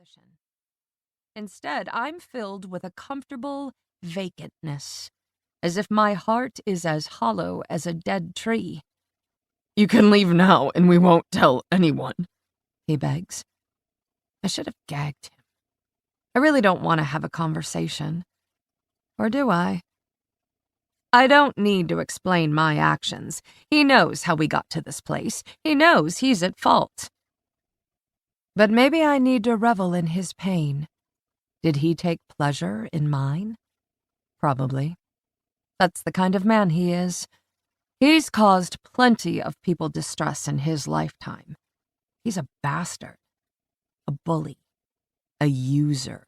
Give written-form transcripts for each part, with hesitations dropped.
position. Instead, I'm filled with a comfortable vacantness, as if my heart is as hollow as a dead tree. "You can leave now, and we won't tell anyone," he begs. I should have gagged him. I really don't want to have a conversation. Or do I? I don't need to explain my actions. He knows how we got to this place. He knows he's at fault. But maybe I need to revel in his pain. Did he take pleasure in mine? Probably. That's the kind of man he is. He's caused plenty of people distress in his lifetime. He's a bastard, a bully, a user.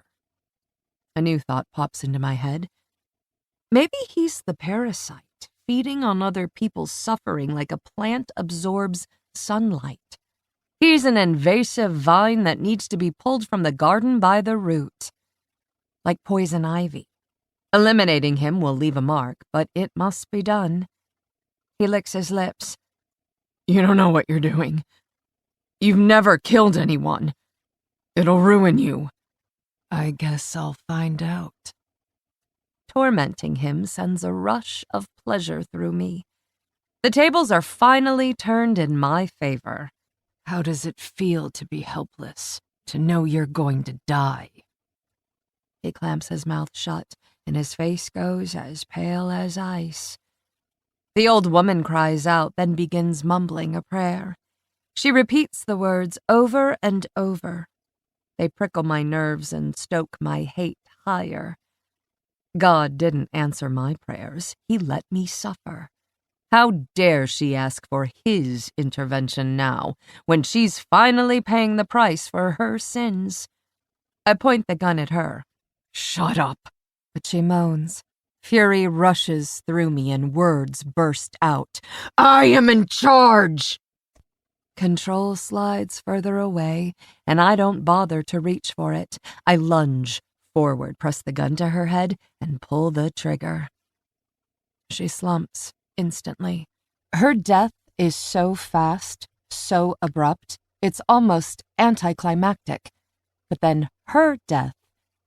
A new thought pops into my head. Maybe he's the parasite, feeding on other people's suffering like a plant absorbs sunlight. He's an invasive vine that needs to be pulled from the garden by the root. Like poison ivy. Eliminating him will leave a mark, but it must be done. He licks his lips. "You don't know what you're doing. You've never killed anyone. It'll ruin you." I guess I'll find out. Tormenting him sends a rush of pleasure through me. The tables are finally turned in my favor. How does it feel to be helpless, to know you're going to die? He clamps his mouth shut, and his face goes as pale as ice. The old woman cries out, then begins mumbling a prayer. She repeats the words over and over. They prickle my nerves and stoke my hate higher. God didn't answer my prayers. He let me suffer. How dare she ask for his intervention now, when she's finally paying the price for her sins? I point the gun at her. "Shut up," but she moans. Fury rushes through me and words burst out. "I am in charge!" Control slides further away, and I don't bother to reach for it. I lunge forward, press the gun to her head, and pull the trigger. She slumps instantly. Her death is so fast, so abrupt, it's almost anticlimactic. But then her death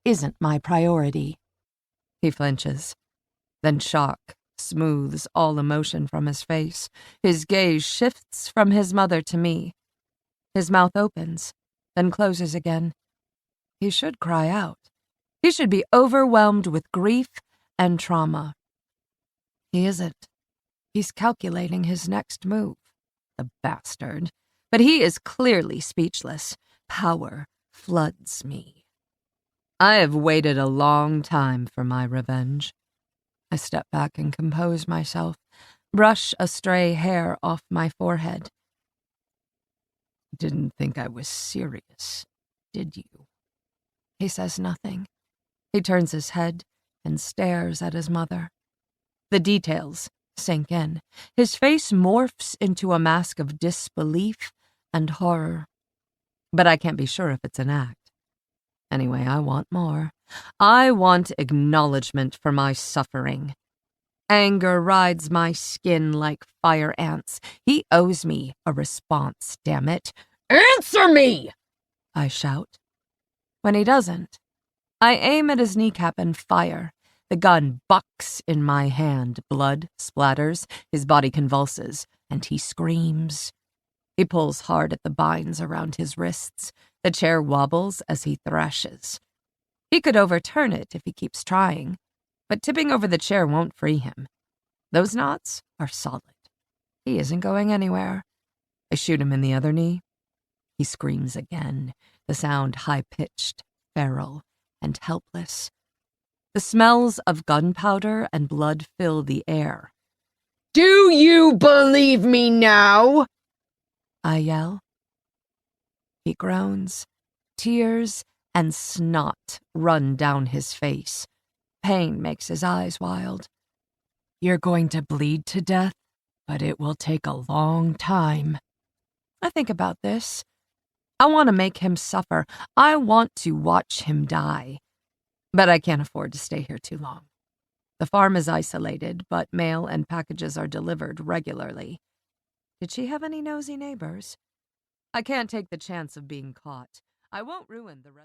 isn't my priority. He flinches. Then shock smooths all emotion from his face. His gaze shifts from his mother to me. His mouth opens, then closes again. He should cry out. He should be overwhelmed with grief and trauma. He isn't. He's calculating his next move. The bastard. But he is clearly speechless. Power floods me. I have waited a long time for my revenge. I step back and compose myself, brush a stray hair off my forehead. "Didn't think I was serious, did you?" He says nothing. He turns his head and stares at his mother. The details sink in. His face morphs into a mask of disbelief and horror. But I can't be sure if it's an act. Anyway, I want more. I want acknowledgement for my suffering. Anger rides my skin like fire ants. He owes me a response, damn it. "Answer me!" I shout. When he doesn't, I aim at his kneecap and fire. The gun bucks in my hand. Blood splatters, his body convulses, and he screams. He pulls hard at the binds around his wrists. The chair wobbles as he thrashes. He could overturn it if he keeps trying, but tipping over the chair won't free him. Those knots are solid. He isn't going anywhere. I shoot him in the other knee. He screams again, the sound high-pitched, feral, and helpless. The smells of gunpowder and blood fill the air. "Do you believe me now?" I yell. He groans. Tears and snot run down his face. Pain makes his eyes wild. "You're going to bleed to death, but it will take a long time." I think about this. I want to make him suffer. I want to watch him die. But I can't afford to stay here too long. The farm is isolated, but mail and packages are delivered regularly. Did she have any nosy neighbors? I can't take the chance of being caught. I won't ruin the rest.